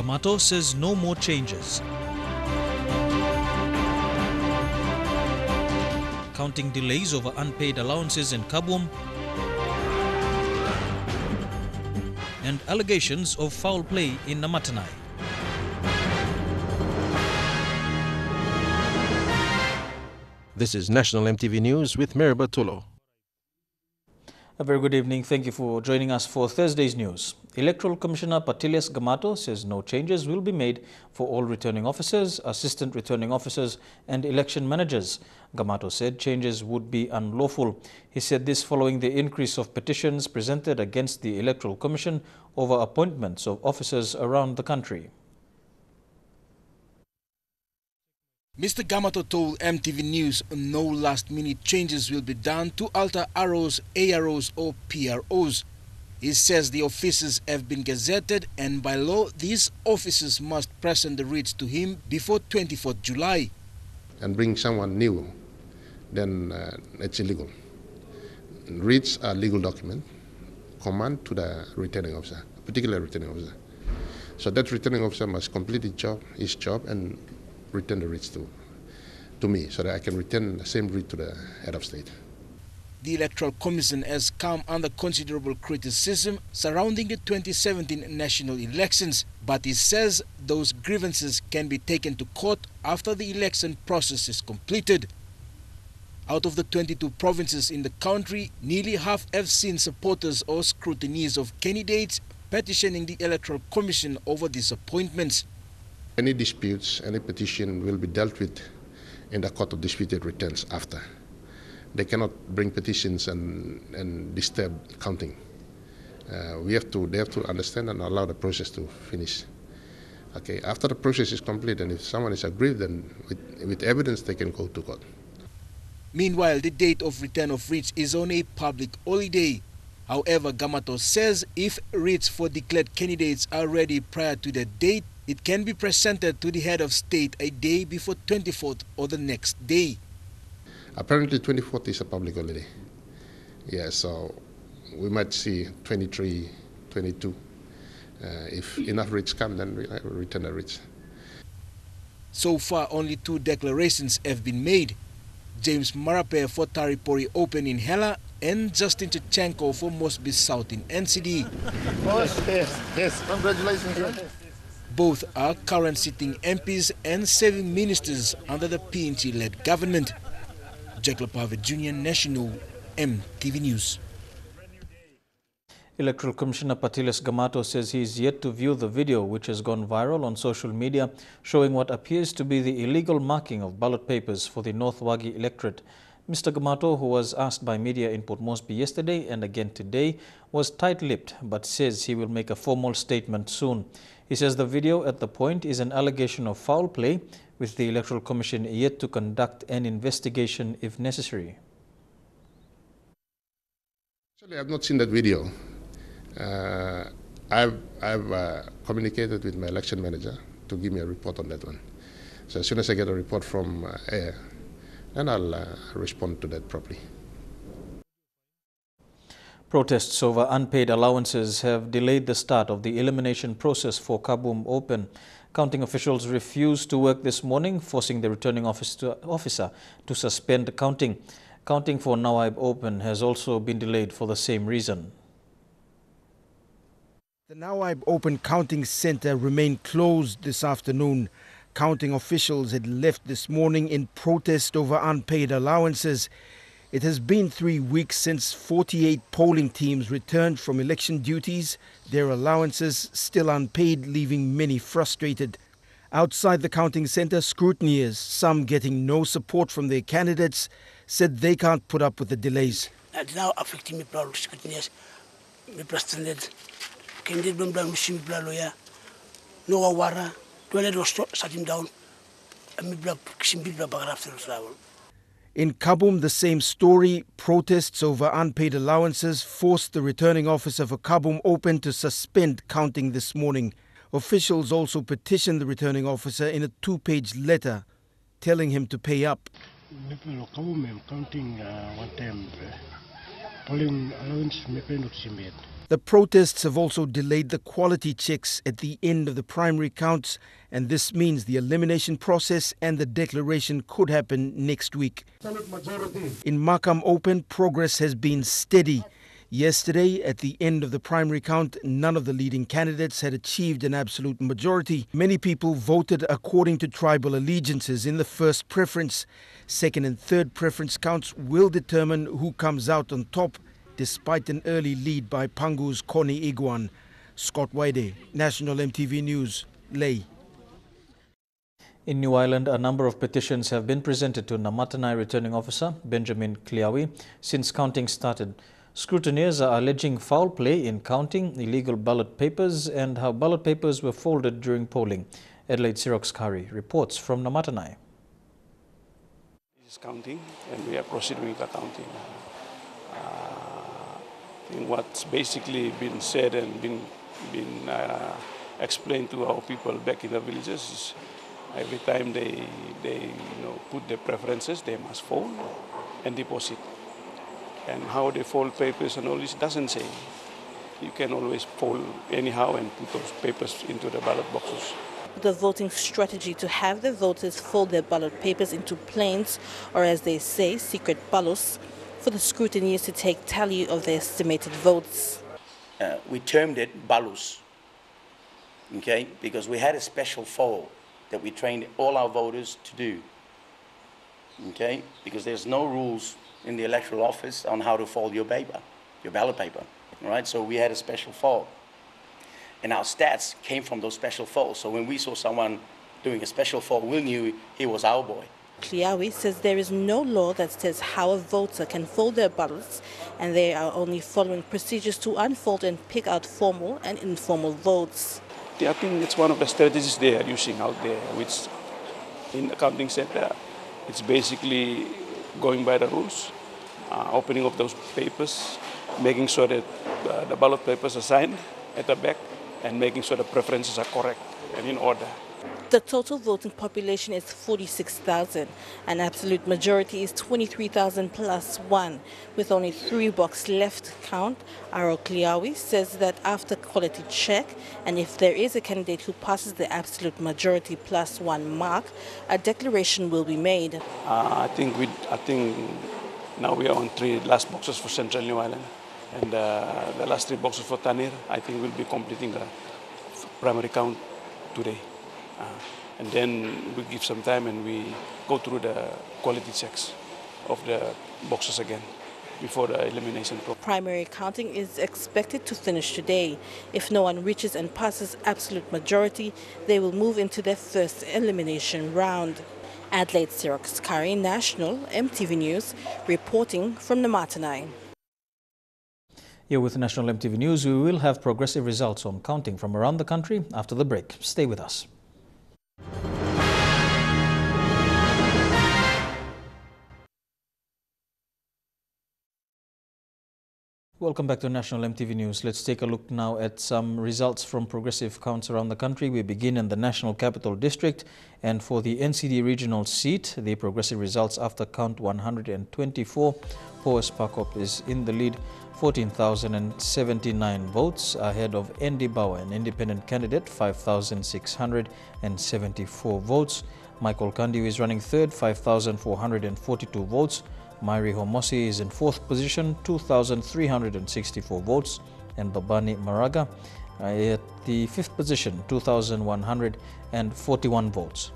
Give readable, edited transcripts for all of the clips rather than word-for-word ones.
Gamato says no more changes. Counting delays over unpaid allowances in Kabwum and allegations of foul play in Namatanai. This is National EMTV News with Mary Bartolo. A very good evening. Thank you for joining us for Thursday's news. Electoral Commissioner Patiles Gamato says no changes will be made for all returning officers, assistant returning officers and election managers. Gamato said changes would be unlawful. He said this following the increase of petitions presented against the Electoral Commission over appointments of officers around the country. Mr. Gamato told EMTV News no last-minute changes will be done to alter ROs, AROs or PROs. He says the officers have been gazetted and by law these officers must present the writs to him before 24th July. And bring someone new, then it's illegal. Writs are legal document, command to the returning officer, particular returning officer. So that returning officer must complete his job and return the writs to me so that I can return the same writ to the head of state. The Electoral Commission has come under considerable criticism surrounding the 2017 national elections, but it says those grievances can be taken to court after the election process is completed. Out of the 22 provinces in the country, nearly half have seen supporters or scrutineers of candidates petitioning the Electoral Commission over these appointments. Any disputes, any petition will be dealt with in the Court of Disputed Returns after. They cannot bring petitions and disturb counting. They have to understand and allow the process to finish. Okay, after the process is complete and if someone is aggrieved, then with evidence they can go to court. Meanwhile, the date of return of writs is on a public holiday. However, Gamato says if writs for declared candidates are ready prior to the date, it can be presented to the head of state a day before 24th or the next day. Apparently 24th is a public holiday. Yeah, so we might see 23, 22. If enough writs come, then we return the writs. So far, only 2 declarations have been made. James Marape for Taripori Open in Hela and Justin Chechenko for Mosby South in NCD. Yes, congratulations. Both are current sitting MPs and serving ministers under the PNG-led government. Jacob Harvey Jr., National EMTV News. Electoral Commissioner Patiles Gamato says he is yet to view the video which has gone viral on social media showing what appears to be the illegal marking of ballot papers for the North Wagi electorate. Mr. Gamato, who was asked by media in Port Moresby yesterday and again today, was tight-lipped but says he will make a formal statement soon. He says the video at the point is an allegation of foul play, with the Electoral Commission yet to conduct an investigation if necessary. Actually, I've not seen that video. I've communicated with my election manager to give me a report on that one. So as soon as I get a report from air, then I'll respond to that properly. Protests over unpaid allowances have delayed the start of the elimination process for Kabwum Open. Counting officials refused to work this morning, forcing the returning officer to suspend counting. Counting for Nawaib Open has also been delayed for the same reason. The Nawaib Open Counting Centre remained closed this afternoon. Counting officials had left this morning in protest over unpaid allowances. It has been 3 weeks since 48 polling teams returned from election duties, their allowances still unpaid, leaving many frustrated. Outside the counting centre, scrutineers, some getting no support from their candidates, said they can't put up with the delays. It's now affecting me, scrutineers, me president, candidate, no wara, shut him down, and me In Kabwum, the same story. Protests over unpaid allowances forced the returning officer for Kabwum Open to suspend counting this morning. Officials also petitioned the returning officer in a 2-page letter telling him to pay up. Counting one time, polling allowance The protests have also delayed the quality checks at the end of the primary counts, and this means the elimination process and the declaration could happen next week. In Markham Open, progress has been steady. Yesterday, at the end of the primary count, none of the leading candidates had achieved an absolute majority. Many people voted according to tribal allegiances in the first preference. Second and third preference counts will determine who comes out on top, despite an early lead by Pangu's Connie Iguan. Scott Waide, National MTV News, Ley. In New Ireland, a number of petitions have been presented to Namatanai returning officer Benjamin Kliawi since counting started. Scrutineers are alleging foul play in counting, illegal ballot papers and how ballot papers were folded during polling. Adelaide Sirox Kari reports from Namatanai. This is counting and we are proceeding with the counting. In what's basically been said and been explained to our people back in the villages is every time they put their preferences, they must fold and deposit. And how they fold papers and all this doesn't say. You can always fold anyhow and put those papers into the ballot boxes. The voting strategy to have the voters fold their ballot papers into planes, or as they say, secret ballots, for the scrutineers to take tally of the estimated votes. We termed it balus, okay, because we had a special fold that we trained all our voters to do, okay, because there's no rules in the electoral office on how to fold your paper, your ballot paper, all right, so we had a special fold. And our stats came from those special folds, so when we saw someone doing a special fold, we knew he was our boy. Kliawi says there is no law that says how a voter can fold their ballots, and they are only following procedures to unfold and pick out formal and informal votes. I think it's one of the strategies they are using out there, which in the counting center, it's basically going by the rules, opening up those papers, making sure that the ballot papers are signed at the back, and making sure the preferences are correct and in order. The total voting population is 46,000. An absolute majority is 23,000 plus one. With only 3 boxes left to count, Aro Kliawi says that after quality check, and if there is a candidate who passes the absolute majority plus one mark, a declaration will be made. I think now we are on 3 last boxes for Central New Ireland, and the last 3 boxes for Tanir. I think we'll be completing the primary count today. And then we give some time and we go through the quality checks of the boxes again before the elimination process. Primary counting is expected to finish today. If no one reaches and passes absolute majority, they will move into their first elimination round. Adelaide Sirox Kari, National MTV News, reporting from Namatanai. Here with National MTV News, we will have progressive results on counting from around the country after the break. Stay with us. Welcome back to National MTV News. Let's take a look now at some results from progressive counts around the country. We begin in the National Capital District, and for the NCD regional seat, the progressive results after count 124, Poes Pakop is in the lead, 14,079 votes, ahead of Andy Bauer, an independent candidate, 5,674 votes. Michael Kandiu is running third, 5,442 votes. Mairi Homosi is in fourth position, 2,364 votes, and Babani Maraga at the fifth position, 2,141 votes.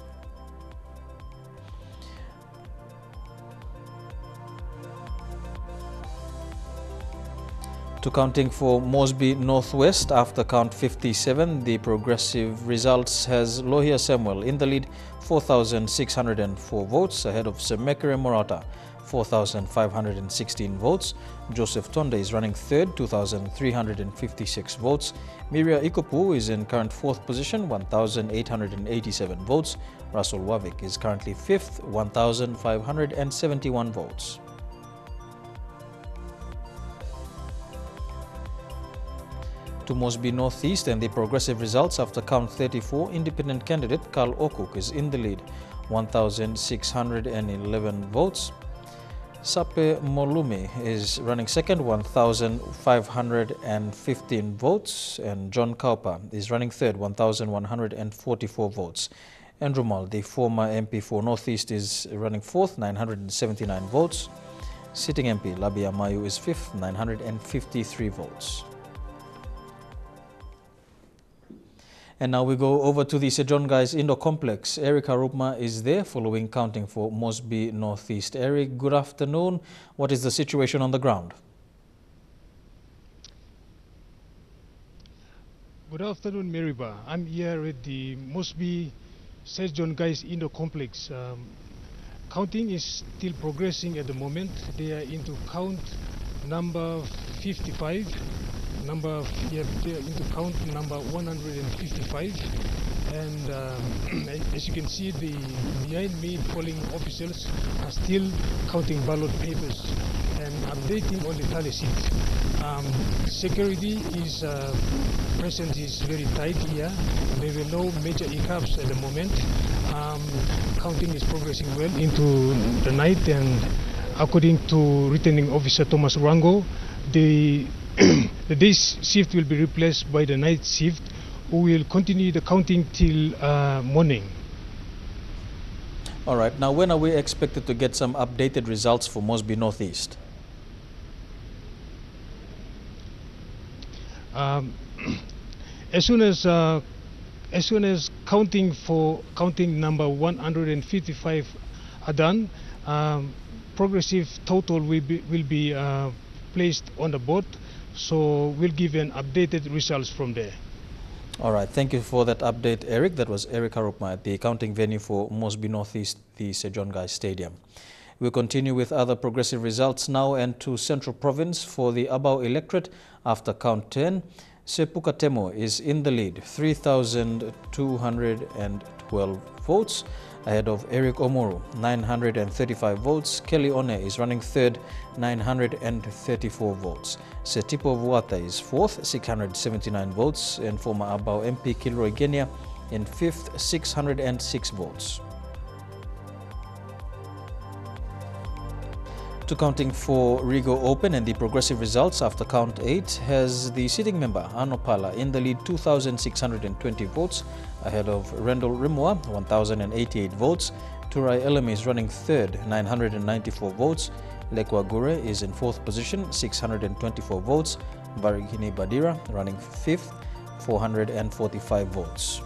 To counting for Moresby Northwest after count 57, the progressive results has Lohia Samuel in the lead, 4,604 votes, ahead of Semekere Morata, 4,516 votes. Joseph Tonde is running third, 2,356 votes. Miria Ikopu is in current fourth position, 1,887 votes. Russell Wavik is currently fifth, 1,571 votes. To Moresby Northeast and the progressive results after count 34, independent candidate Carl Okuk is in the lead, 1,611 votes. Sape Molumi is running second, 1,515 votes, and John Kaupa is running third, 1,144 votes. Andrew Mal, the former MP for Northeast, is running fourth, 979 votes. Sitting MP Labia Mayu is fifth, 953 votes. And now we go over to the Sejongai's indoor complex. Eric Harupma is there following counting for Mosby Northeast. Eric, good afternoon. What is the situation on the ground? Good afternoon, Meriba. I'm here at the Mosby Sejongai's indoor complex. Counting is still progressing at the moment. They are into count number 55. They are into count number 155, and as you can see, behind me, polling officials are still counting ballot papers and updating on the tally sheet. Security is presence is very tight here. There were no major hiccups at the moment. Counting is progressing well into the night, and according to returning officer Thomas Rango, the day shift will be replaced by the night shift, who will continue the counting till morning. All right. Now, when are we expected to get some updated results for Mosby Northeast? As soon as counting number 155 are done, progressive total will be placed on the board. So we'll give an updated results from there. All right. Thank you for that update, Eric. That was Eric Harupma at the counting venue for Mosby Northeast, the Sejonggai Stadium. We'll continue with other progressive results now and to Central Province for the Abau electorate after count 10. Sepuka Temo is in the lead, 3,212 votes, ahead of Eric Omoru, 935 votes. Kelly One is running third, 934 votes. Setipo Vuata is fourth, 679 votes, and former Abau MP Kilroy Genia in fifth, 606 votes. To counting for Rigo Open and the progressive results after count 8 has the sitting member Anopala in the lead, 2,620 votes, ahead of Rendell Rimwa, 1,088 votes. Turai Elemi is running third, 994 votes. Lekwa Gure is in fourth position, 624 votes. Varigini Badira running fifth, 445 votes.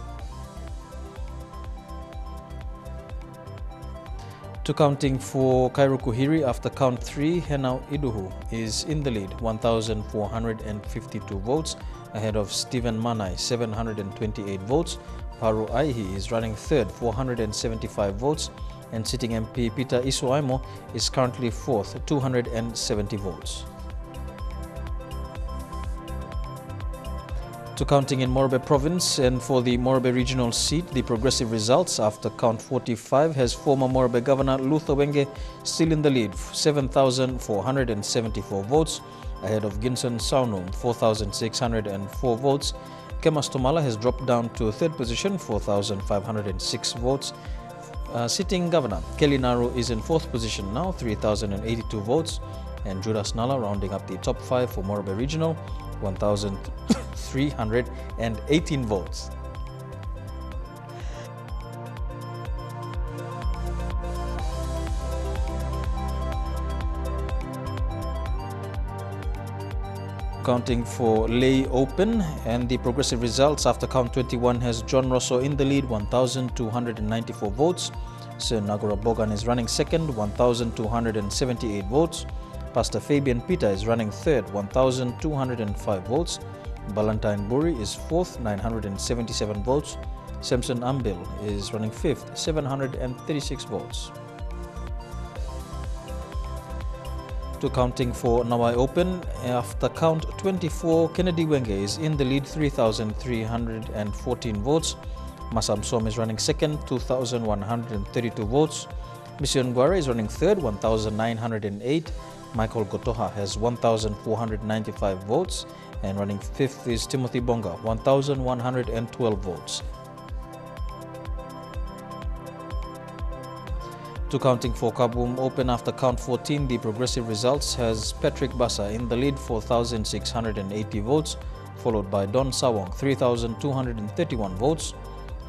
To counting for Kairo Kuhiri after count 3, Henau Iduhu is in the lead, 1,452 votes, ahead of Stephen Manai, 728 votes. Paru Aihi is running third, 475 votes, and sitting MP Peter Isuaimo is currently fourth, 270 votes. To counting in Morobe Province and for the Morobe regional seat, the progressive results after count 45 has former Morobe Governor Luther Wenge still in the lead, 7,474 votes, ahead of Ginson Saunum, 4,604 votes. Kemas Tomala has dropped down to third position, 4,506 votes. Sitting Governor Kelly Naru is in fourth position now, 3,082 votes, and Judas Nala rounding up the top 5 for Morobe Regional, 1,318 votes. Counting for Lay Open and the progressive results after count 21 has John Rosso in the lead, 1,294 votes. Sir Nagora Bogan is running second, 1,278 votes. Pastor Fabian Peter is running third, 1,205 votes. Ballantyne Buri is fourth, 977 votes. Samson Ambil is running fifth, 736 votes. To counting for Nawai Open, after count 24, Kennedy Wenge is in the lead, 3,314 votes. Masam Som is running second, 2,132 votes. Mission Guare is running third, 1,908. Michael Gotoha has 1,495 votes, and running fifth is Timothy Bonga, 1,112 votes. To To counting for Kabwum open after count 14, the progressive results has Patrick Bassa in the lead, 4,680 votes, followed by Don Sawong, 3,231 votes.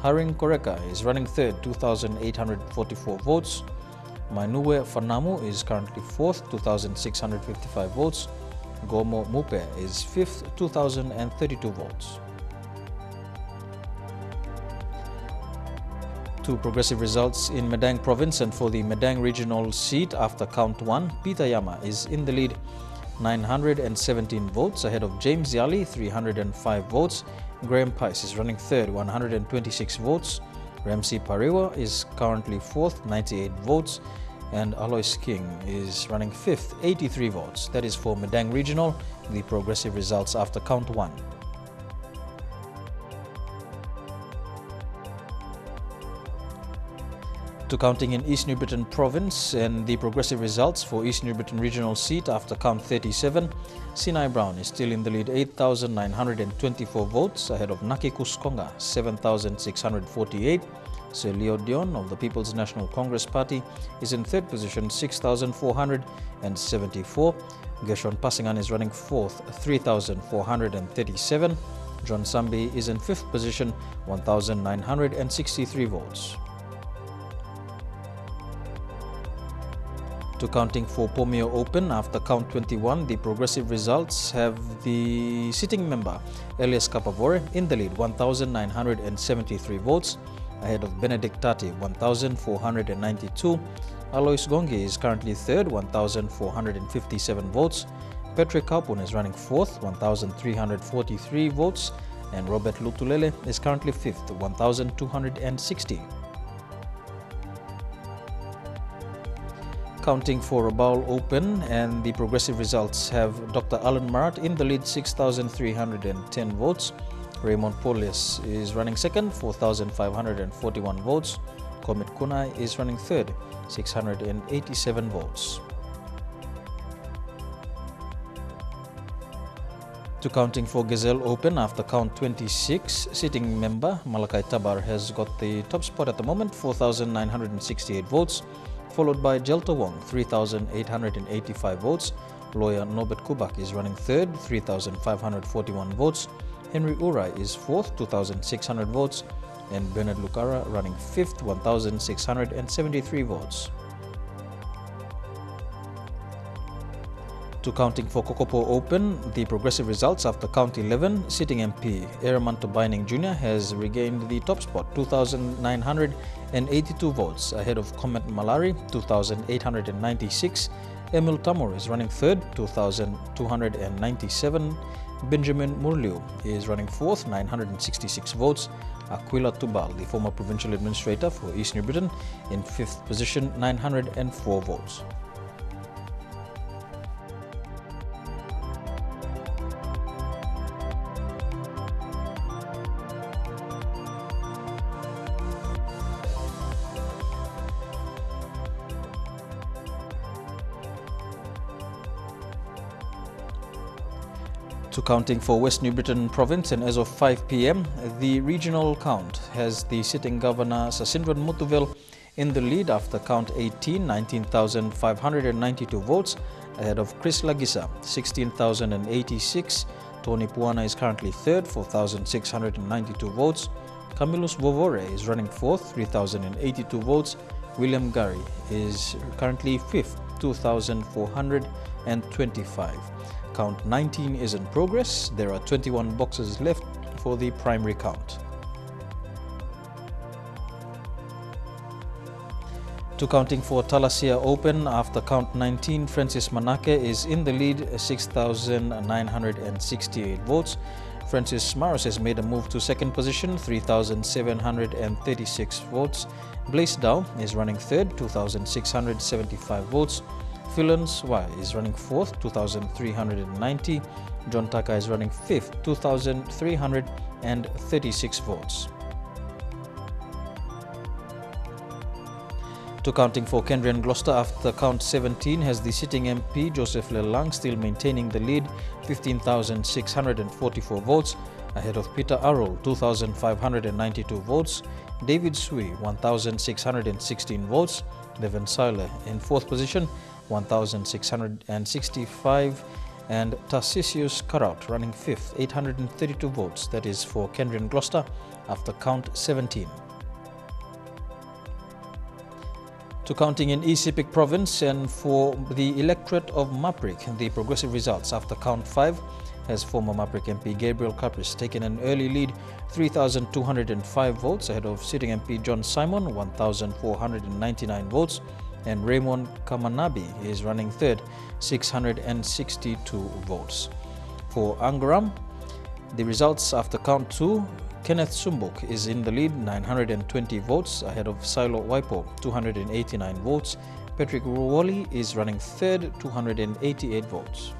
Haring Koreka is running third, 2,844 votes. Mainue Fanamu is currently fourth, 2,655 votes. Gomo Mupe is fifth, 2,032 votes. To progressive results in Medang province, and for the Medang regional seat after count 1, Peter Yama is in the lead, 917 votes, ahead of James Yali, 305 votes. Graham Pice is running third, 126 votes. Ramsey Pariwa is currently fourth, 98 votes. And Alois King is running fifth, 83 votes. That is for Medang regional, the progressive results after count 1. To counting in East New Britain province, and the progressive results for East New Britain regional seat after count 37, Sinai Brown is still in the lead, 8,924 votes, ahead of Naki Kuskonga, 7,648. Sir Leo Dion of the People's National Congress Party is in third position, 6,474. Gershon Pasingan is running fourth, 3,437. John Sambi is in fifth position, 1,963 votes. To counting for Pomio Open after count 21, the progressive results have the sitting member Elias Kapavore in the lead, 1,973 votes, ahead of Benedict Tati, 1,492. Alois Gongi is currently third, 1,457 votes. Patrick Kapun is running fourth, 1,343 votes, and Robert Lutulele is currently fifth, 1,260. Counting for Rabaul Open, and the progressive results have Dr. Alan Marat in the lead, 6,310 votes. Raymond Polius is running second, 4,541 votes. Komit Kunai is running third, 687 votes. To counting for Gazelle Open after count 26, sitting member Malakai Tabar has got the top spot at the moment, 4,968 votes, followed by Jelta Wong, 3,885 votes. Lawyer Norbert Kubak is running third, 3,541 votes. Henry Urai is fourth, 2,600 votes, and Bernard Lucara running fifth, 1,673 votes. To counting for Kokopo Open, the progressive results after count 11, sitting MP Eramanto Baining Jr. has regained the top spot, 2,982 votes, ahead of Comet Malari, 2,896. Emil Tamor is running third, 2,297. Benjamin Murliu is running fourth, 966 votes. Aquila Tubal, the former provincial administrator for East New Britain, in fifth position, 904 votes. To counting for West New Britain province, and as of 5 p.m, the regional count has the sitting governor Sasindran Mutuvel in the lead after count 18, 19,592 votes, ahead of Chris Lagisa, 16,086. Tony Puana is currently third, 4,692 votes. Camillus Vovore is running fourth, 3,082 votes. William Gary is currently fifth, 2,425. Count 19 is in progress. There are 21 boxes left for the primary count. To counting for Talasia Open after count 19, Francis Manake is in the lead, 6,968 votes. Francis Maros has made a move to second position, 3,736 votes. Blaise Dow is running third, 2,675 votes. Philons Y is running fourth, 2,390. John Taka is running fifth, 2,336 votes. To counting for Kendrian Gloucester after count 17 has the sitting MP Joseph Lelang still maintaining the lead, 15,644 votes, ahead of Peter Arroll, 2,592 votes. David Sui, 1,616 votes. Levan Saile in fourth position, 1,665, and Tarsisius Karaut running fifth, 832 votes. That is for Kendrian Gloucester after count 17. To counting in East Sepik Province, and for the electorate of Maprik, the progressive results after count 5 has former Maprik MP Gabriel Kapris taken an early lead, 3,205 votes ahead of sitting MP John Simon, 1,499 votes, and Raymond Kamanabi is running third, 662 votes. For Angaram, the results after count 2, Kenneth Sumbuk is in the lead, 920 votes ahead of Silo Waipo, 289 votes. Patrick Ruwoli is running third, 288 votes.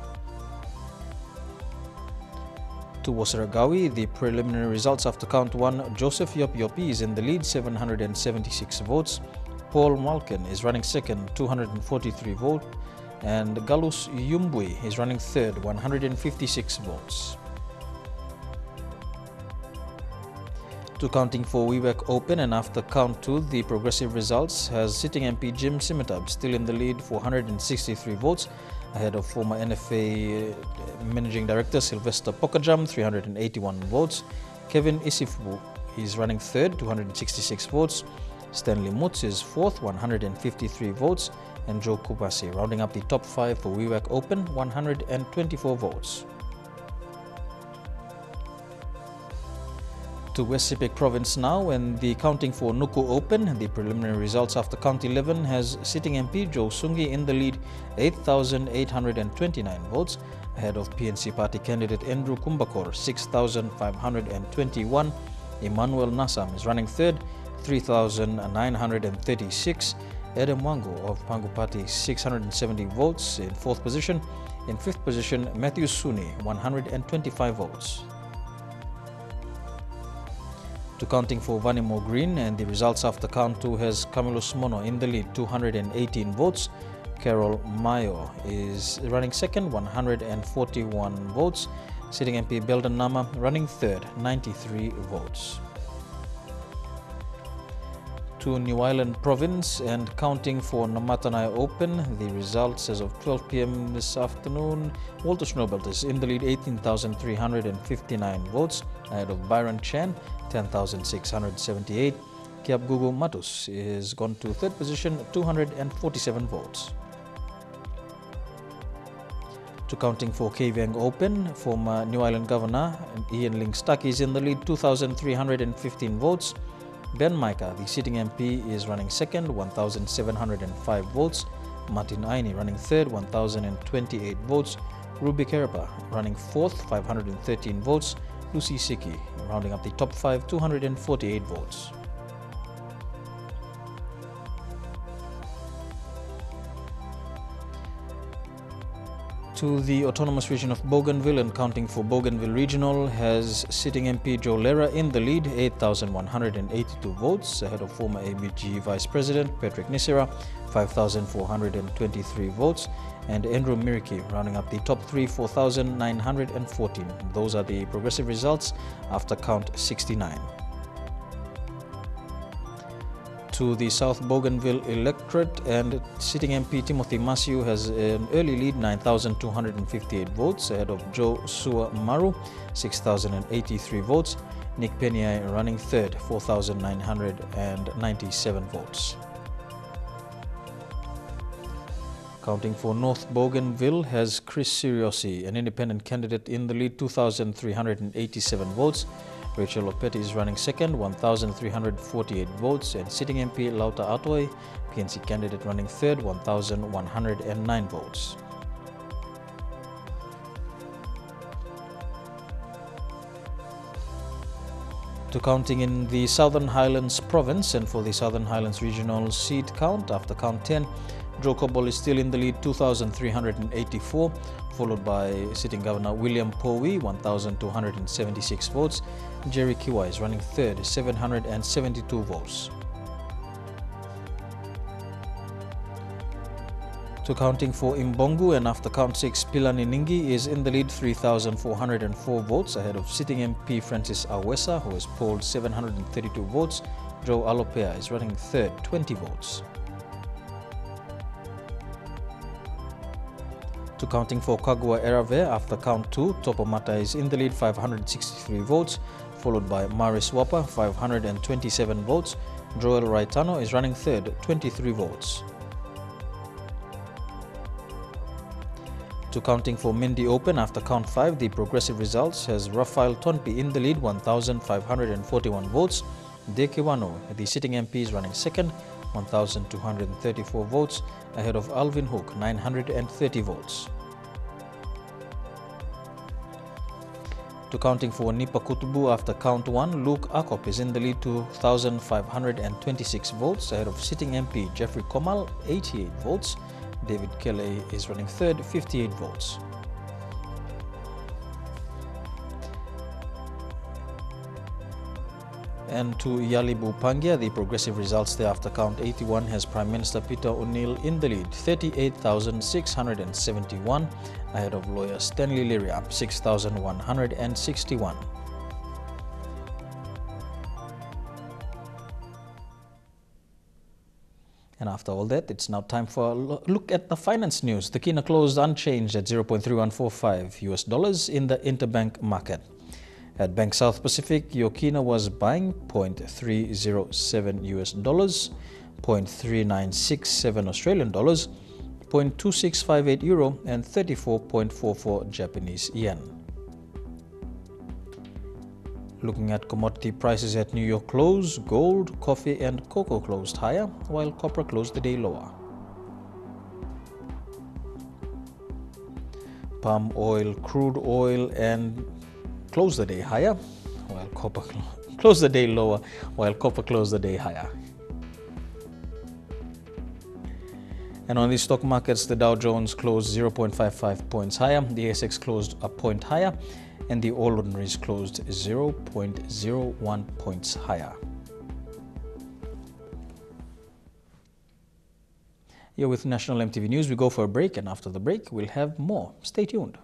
To Wasaragawi, the preliminary results after count 1, Joseph Yopi is in the lead, 776 votes. Paul Malkin is running second, 243 votes, and Galus Yumbui is running third, 156 votes. To counting for Wewak Open, and after count 2, the progressive results has sitting MP Jim Simitab still in the lead, 463 votes, ahead of former NFA Managing Director Sylvester Pokajam, 381 votes. Kevin Isifu is running third, 266 votes. Stanley Mutz is fourth, 153 votes, and Joe Kubasi rounding up the top 5 for Wewak Open, 124 votes. To West Sepik Province now, and the counting for Nuku Open, the preliminary results after count 11 has sitting MP Joe Sungi in the lead, 8,829 votes, ahead of PNC party candidate Andrew Kumbakor, 6,521. Emmanuel Nassam is running third, 3,936. Adam Wango of Pangu Party, 670 votes in fourth position. In fifth position, Matthew Suni, 125 votes. To counting for Vanimo Green, and the results after count 2 has Camillus Mono in the lead, 218 votes. Carol Mayo is running second, 141 votes. Sitting MP Belden Nama running third, 93 votes. To New Ireland Province, and counting for Namatanai Open, the results as of 12 p.m. this afternoon, Walter Schnobelt is in the lead, 18,359 votes, ahead of Byron Chan, 10,678. Kabwum Matus is gone to third position, 247 votes. To counting for Kavieng Open, former New Ireland Governor Ian Ling-Stuck is in the lead, 2,315 votes. Ben Micah, the sitting MP, is running second, 1,705 votes. Martin Aini running third, 1,028 votes. Ruby Kerapa running fourth, 513 votes. Lucy Siki rounding up the top 5, 248 votes. To the autonomous region of Bougainville, and counting for Bougainville Regional has sitting MP Joe Lera in the lead, 8,182 votes, ahead of former ABG Vice President Patrick Nisera, 5,423 votes, and Andrew Miriki rounding up the top 3, 4,914. Those are the progressive results after count 69. To the South Bougainville electorate, and sitting MP Timothy Masiu has an early lead, 9,258 votes, ahead of Joe Sua Maru, 6,083 votes. Nick Peniai running third, 4,997 votes. Counting for North Bougainville has Chris Siriosi, an independent candidate, in the lead, 2,387 votes. Rachel Lopetti is running second, 1,348 votes, and sitting MP Lauta Atoy, PNC candidate, running third, 1,109 votes. To counting in the Southern Highlands Province, and for the Southern Highlands Regional seat count after count 10, Joe Cobble is still in the lead, 2,384, followed by sitting Governor William Powie, 1,276 votes. Jerry Kiwa is running third, 772 votes. To counting for Imbongu, and after count 6, Pilani Ningi is in the lead, 3,404 votes, ahead of sitting MP Francis Awesa, who has polled 732 votes. Joe Alopea is running third, 20 votes. To counting for Kagwa Erave after count 2, Topomata is in the lead 563 votes, followed by Maris Wapa 527 votes. Joel Raitano is running third, 23 votes. To counting for Mindi Open after count 5, the progressive results has Rafael Tonpi in the lead 1,541 votes. Dekiwano, the sitting MP, is running second, 1,234 votes, ahead of Alvin Hook, 930 votes. To counting for Nipa Kutubu after count 1, Luke Akop is in the lead 2,526 votes, ahead of sitting MP Jeffrey Komal, 88 votes. David Kelly is running third, 58 votes. And to Yalibu Pangia, the progressive results there after count 81 has Prime Minister Peter O'Neill in the lead, 38,671, ahead of lawyer Stanley Liria, 6,161. And after all that, it's now time for a look at the finance news. The Kina closed unchanged at 0.3145 US dollars in the interbank market. At Bank South Pacific, your Kina was buying 0.307 US dollars, 0.3967 Australian dollars, 0.2658 euro, and 34.44 Japanese yen. Looking at commodity prices at New York close, gold, coffee and cocoa closed higher, while copper closed the day lower. Palm oil, crude oil and closed the day higher, while copper closed the day lower, while copper closed the day higher. And on the stock markets, the Dow Jones closed 0.55 points higher, the ASX closed a point higher, and the All Ordinaries closed 0.01 points higher. Here with National MTV News, we go for a break, and after the break, we'll have more. Stay tuned.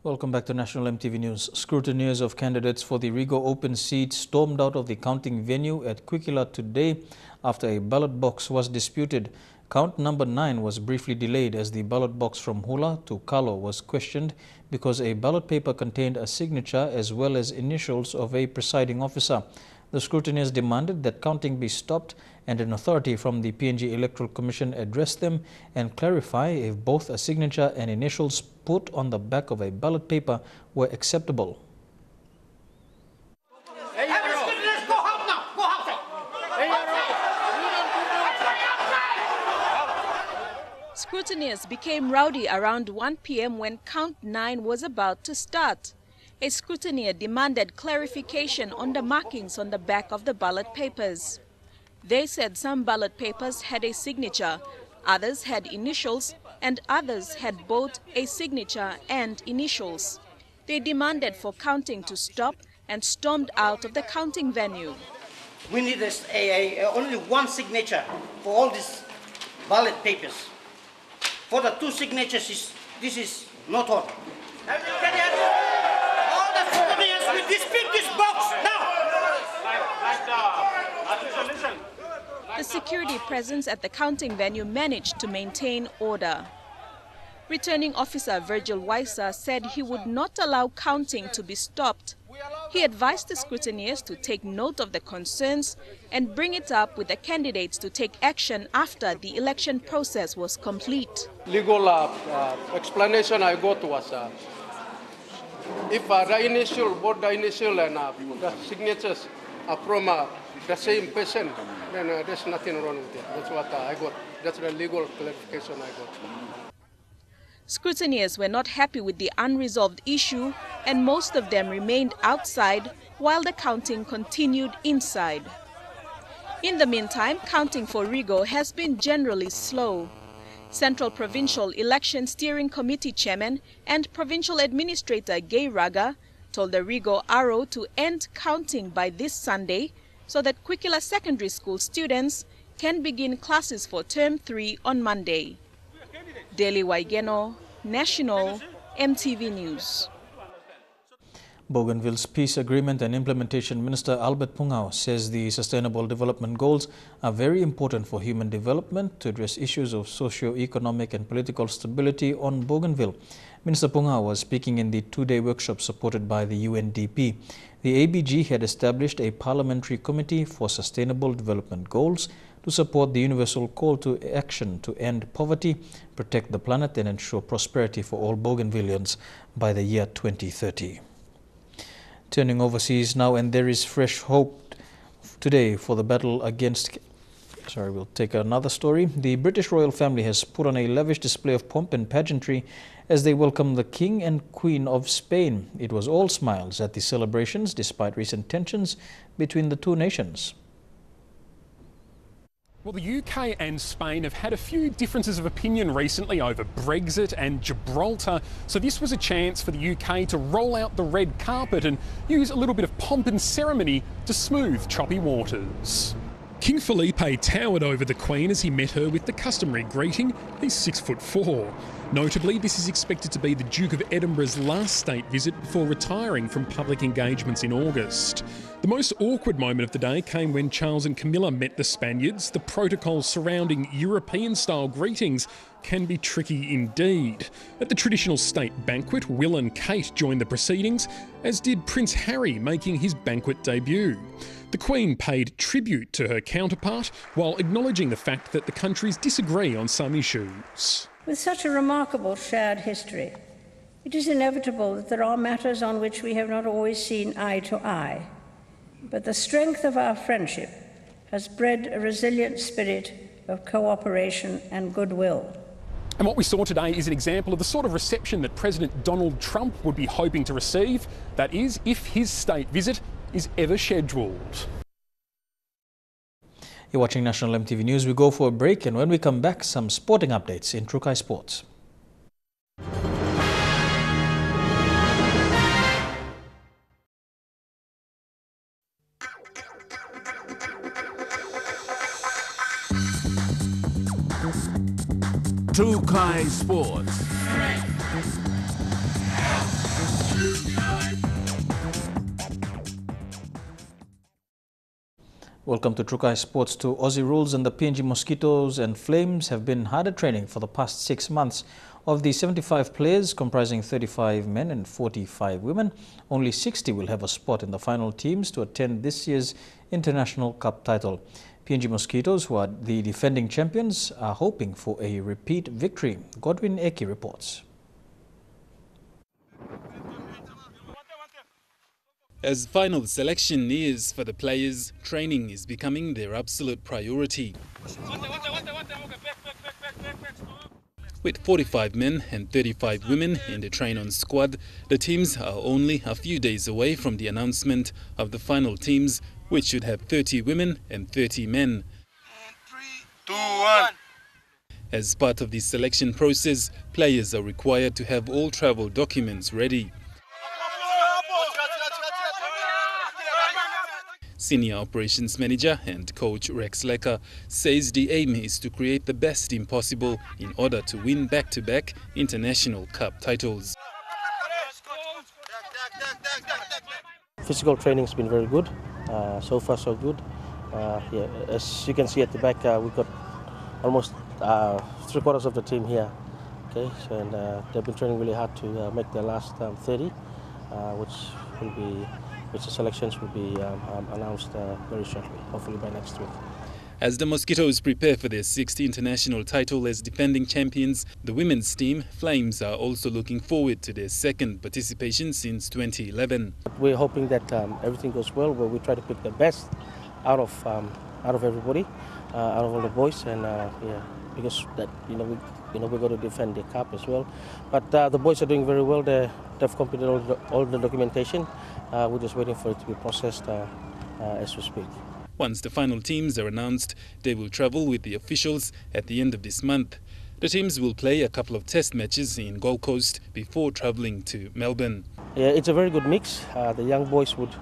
Welcome back to National MTV News. Scrutineers of candidates for the Rigo Open seat stormed out of the counting venue at Kwikila today after a ballot box was disputed. Count number 9 was briefly delayed as the ballot box from Hula to Kalo was questioned because a ballot paper contained a signature as well as initials of a presiding officer. The scrutineers demanded that counting be stopped and an authority from the PNG Electoral Commission address them and clarify if both a signature and initials put on the back of a ballot paper were acceptable. Scrutineers became rowdy around 1 p.m. when count 9 was about to start. A scrutineer demanded clarification on the markings on the back of the ballot papers. They said some ballot papers had a signature, others had initials, and others had both a signature and initials. They demanded for counting to stop and stormed out of the counting venue. We need only one signature for all these ballot papers. For the 2 signatures, this is not on. All the scrutineers will dispute this box now. The security presence at the counting venue managed to maintain order. Returning Officer Virgil Weiser said he would not allow counting to be stopped. He advised the scrutineers to take note of the concerns and bring it up with the candidates to take action after the election process was complete. Legal explanation I got was if the initial, both the initial and the signatures are from the same person, then there's nothing wrong with it. That's what I got. That's the legal clarification I got. Scrutineers were not happy with the unresolved issue, and most of them remained outside while the counting continued inside. In the meantime, counting for Rigo has been generally slow. Central Provincial Election Steering Committee Chairman and Provincial Administrator Gay Raga told the Rigo RO to end counting by this Sunday so that Kwikila Secondary School students can begin classes for Term 3 on Monday. Deli Waigeno, National MTV News. Bougainville's Peace Agreement and Implementation Minister Albert Pungao says the Sustainable Development Goals are very important for human development to address issues of socio-economic and political stability on Bougainville. Minister Pungao was speaking in the two-day workshop supported by the UNDP. The ABG had established a parliamentary committee for sustainable development goals to support the universal call to action to end poverty, protect the planet and ensure prosperity for all Bougainvilleans by the year 2030. Turning overseas now, and there is fresh hope today for the battle against... we'll take another story. The British royal family has put on a lavish display of pomp and pageantry as they welcome the King and Queen of Spain. It was all smiles at the celebrations despite recent tensions between the two nations. Well, the UK and Spain have had a few differences of opinion recently over Brexit and Gibraltar, so this was a chance for the UK to roll out the red carpet and use a little bit of pomp and ceremony to smooth choppy waters. King Felipe towered over the Queen as he met her with the customary greeting. He's 6'4". Notably, this is expected to be the Duke of Edinburgh's last state visit before retiring from public engagements in August. The most awkward moment of the day came when Charles and Camilla met the Spaniards. The protocols surrounding European-style greetings can be tricky indeed. At the traditional state banquet, Will and Kate joined the proceedings, as did Prince Harry making his banquet debut. The Queen paid tribute to her counterpart while acknowledging the fact that the countries disagree on some issues. With such a remarkable shared history, it is inevitable that there are matters on which we have not always seen eye to eye. But the strength of our friendship has bred a resilient spirit of cooperation and goodwill. And what we saw today is an example of the sort of reception that President Donald Trump would be hoping to receive. That is, if his state visit is ever scheduled. You're watching National EMTV News. We go for a break, and when we come back, some sporting updates in Trukai Sports. Trukai Sports. Welcome to Trukai Sports. To Aussie Rules and the PNG Mosquitoes and Flames have been hard at training for the past 6 months. Of the 75 players, comprising 35 men and 45 women, only 60 will have a spot in the final teams to attend this year's International Cup title. PNG Mosquitoes, who are the defending champions, are hoping for a repeat victory. Godwin Eki reports. As final selection nears for the players, training is becoming their absolute priority. With 45 men and 35 women in the train-on squad, the teams are only a few days away from the announcement of the final teams, which should have 30 women and 30 men. 3, 2, 1. As part of the selection process, players are required to have all travel documents ready. Senior Operations Manager and Coach Rex Lecker says the aim is to create the best team possible in order to win back-to-back International Cup titles. Physical training has been very good. So far so good. As you can see at the back, we've got almost 3/4 of the team here. Okay, so, and they've been training really hard to make their last 30, which the selections will be announced very shortly, hopefully by next week. As the Mosquitoes prepare for their 6th international title as defending champions, the women's team, Flames, are also looking forward to their 2nd participation since 2011. We're hoping that everything goes well, where we try to pick the best out of everybody, out of all the boys, and because that we're going to defend the cup as well. But the boys are doing very well. They've completed all the documentation. We're just waiting for it to be processed as we speak. Once the final teams are announced, they will travel with the officials at the end of this month. The teams will play a couple of test matches in Gold Coast before travelling to Melbourne. Yeah, it's a very good mix. The young boys would,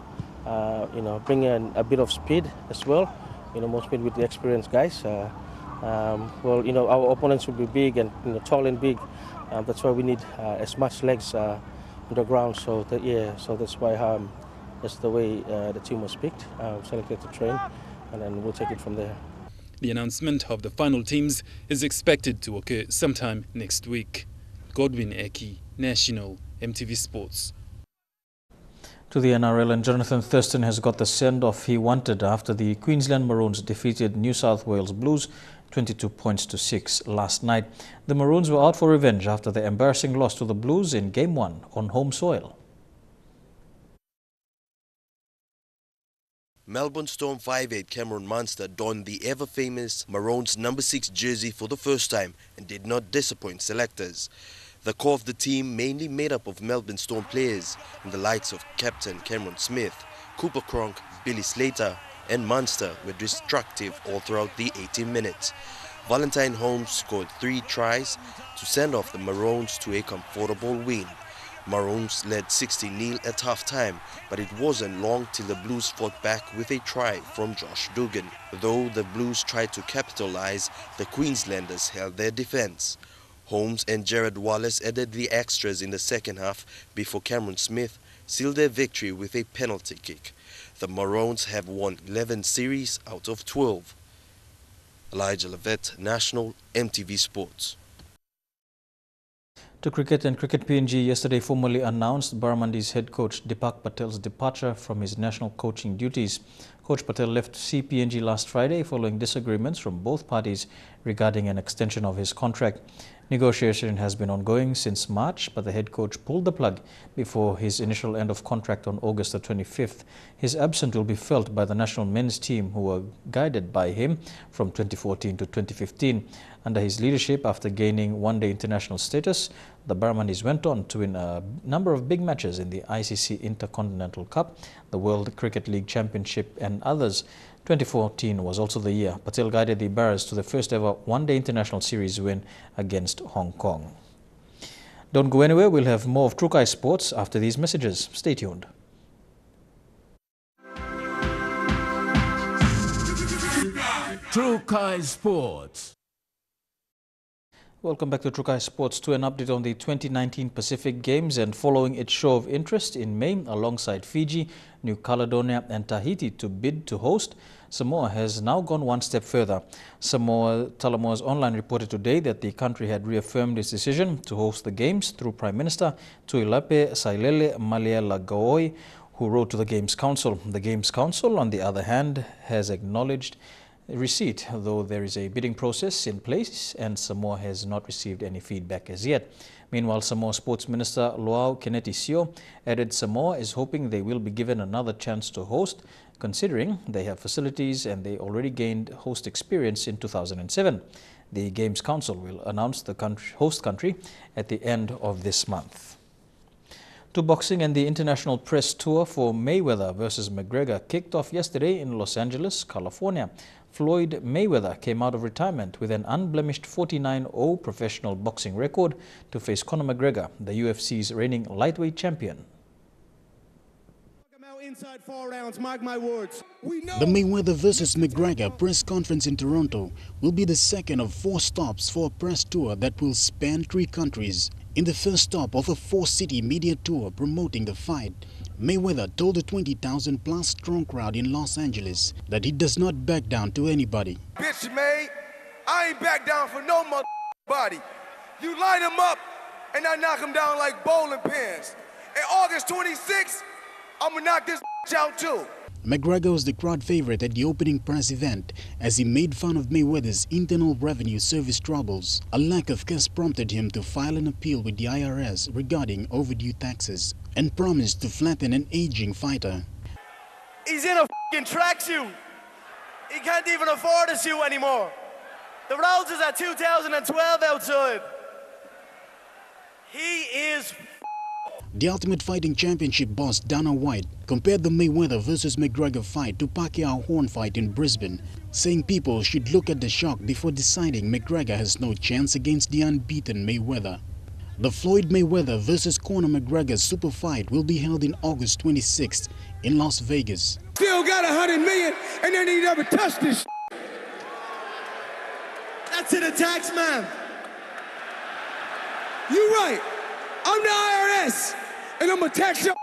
bring in a bit of speed as well. More speed with the experienced guys. Our opponents will be big and tall and big. That's why we need as much legs the ground. So so that's why that's the way the team was picked, selected to train, and then we'll take it from there. The announcement of the final teams is expected to occur sometime next week. Godwin Eki, National MTV Sports. To the NRL, and Jonathan Thurston has got the send-off he wanted after the Queensland Maroons defeated New South Wales Blues 22 points to 6 last night. The Maroons were out for revenge after the embarrassing loss to the Blues in Game 1 on home soil. Melbourne Storm 5'8" Cameron Munster donned the ever-famous Maroons number 6 jersey for the first time and did not disappoint selectors. The core of the team, mainly made up of Melbourne Storm players and the likes of Captain Cameron Smith, Cooper Cronk, Billy Slater and Munster, were destructive all throughout the 18 minutes. Valentine Holmes scored 3 tries to send off the Maroons to a comfortable win. Maroons led 16-0 at half-time, but it wasn't long till the Blues fought back with a try from Josh Dugan. Though the Blues tried to capitalize, the Queenslanders held their defense. Holmes and Jared Wallace added the extras in the second half before Cameron Smith sealed their victory with a penalty kick. The Maroons have won 11 series out of 12. Elijah Levitt, National MTV Sports. To cricket, and Cricket PNG yesterday formally announced Barramundi's head coach Deepak Patel's departure from his national coaching duties. Coach Patel left CPNG last Friday following disagreements from both parties regarding an extension of his contract. Negotiation has been ongoing since March, but the head coach pulled the plug before his initial end of contract on August the 25th. His absence will be felt by the national men's team, who were guided by him from 2014 to 2015. Under his leadership, after gaining one-day international status, the Barramundis went on to win a number of big matches in the ICC Intercontinental Cup, the World Cricket League Championship and others. 2014 was also the year Patel guided the Barras to the first ever one-day international series win against Hong Kong. Don't go anywhere, we'll have more of Trukai Sports after these messages. Stay tuned. Trukai Sports. Welcome back to Trukai Sports. To an update on the 2019 Pacific Games, and following its show of interest in May alongside Fiji, New Caledonia and Tahiti to bid to host, Samoa has now gone one step further. Talamoa's Online reported today that the country had reaffirmed its decision to host the Games through Prime Minister Tuilape Sailele Malielegaoi, who wrote to the Games Council. The Games Council, on the other hand, has acknowledged receipt, though there is a bidding process in place and Samoa has not received any feedback as yet. Meanwhile, Samoa Sports Minister Luau Keneti-Sio added Samoa is hoping they will be given another chance to host, considering they have facilities and they already gained host experience in 2007. The Games Council will announce the host country at the end of this month. To boxing, and the international press tour for Mayweather versus McGregor kicked off yesterday in Los Angeles, California. Floyd Mayweather came out of retirement with an unblemished 49-0 professional boxing record to face Conor McGregor, the UFC's reigning lightweight champion. Inside 4 rounds, mark my words. The Mayweather versus McGregor press conference in Toronto will be the second of 4 stops for a press tour that will span 3 countries. In the first stop of a 4-city media tour promoting the fight, Mayweather told the 20,000-plus strong crowd in Los Angeles that he does not back down to anybody. Bitch, May, I ain't back down for no body. You light him up and I knock him down like bowling pins. And August 26th, I'm gonna knock this out too. McGregor was the crowd favorite at the opening press event as he made fun of Mayweather's internal revenue service troubles. A lack of cash prompted him to file an appeal with the IRS regarding overdue taxes and promised to flatten an aging fighter. He's in a f***ing tracksuit. He can't even afford a suit anymore. The roses are 2012 outside. He is The Ultimate Fighting Championship boss Dana White compared the Mayweather versus McGregor fight to Pacquiao Horn fight in Brisbane, saying people should look at the shock before deciding McGregor has no chance against the unbeaten Mayweather. The Floyd Mayweather versus Conor McGregor super fight will be held in August 26th in Las Vegas. still got 100 million and then he never touched this. That's to the tax man. You right. I'm the IRS. and I'm gonna tax your.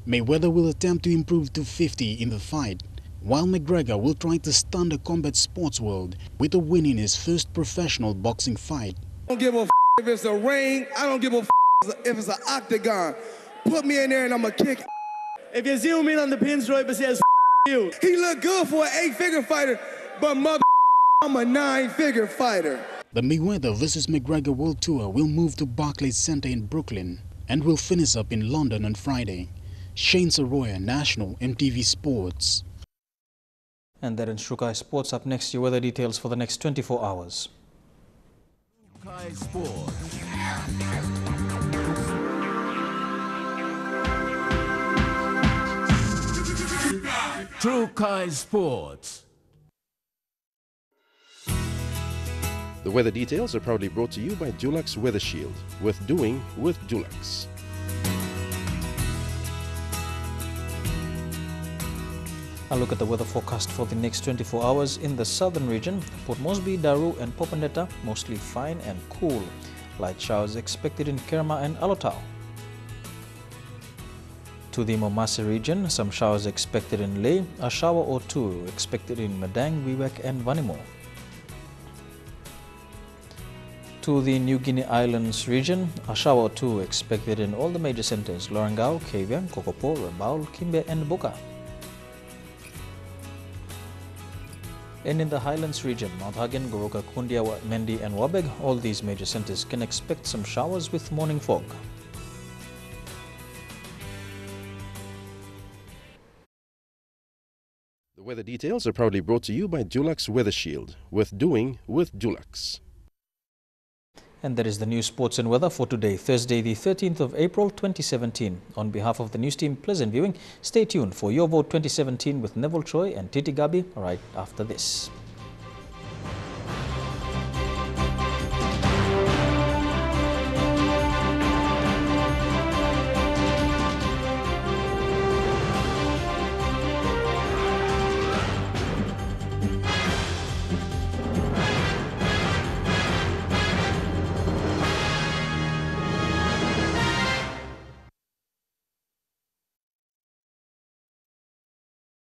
Mayweather will attempt to improve to 50 in the fight, while McGregor will try to stun the combat sports world with a win in his first professional boxing fight. I don't give a if it's a ring. I don't give a if it's an octagon. Put me in there and I'm gonna kick. If you zoom in on the pinstripe, it says you. He look good for an 8-figure fighter, but mother, I'm a 9-figure fighter. The Mayweather vs. McGregor World Tour will move to Barclays Center in Brooklyn and will finish up in London on Friday. Shane Soroya, National EMTV Sports. And that in Shukai Sports. Up next, your weather details for the next 24 hours. Shukai Sports. True Kai Sports. The weather details are proudly brought to you by Dulux Weather Shield. Worth doing with Dulux. A look at the weather forecast for the next 24 hours in the southern region. Port Moresby, Daru and Popaneta mostly fine and cool. Light showers expected in Kerma and Alotau. To the Momase region, some showers expected in Leh, a shower or two expected in Madang, Wewak and Vanimo. To the New Guinea Islands region, a shower or two expected in all the major centres: Lorengau, Kavieng, Kokopo, Rabaul, Kimbe and Buka. And in the Highlands region, Mount Hagen, Goroka, Kundia, Mendi and Wabeg, all these major centres can expect some showers with morning fog. The weather details are proudly brought to you by Dulux Weather Shield. Worth doing with Dulux. And that is the news, sports and weather for today, Thursday the 13th of April 2017. On behalf of the news team, pleasant viewing. Stay tuned for Your Vote 2017 with Neville Choi and Titi Gabi right after this.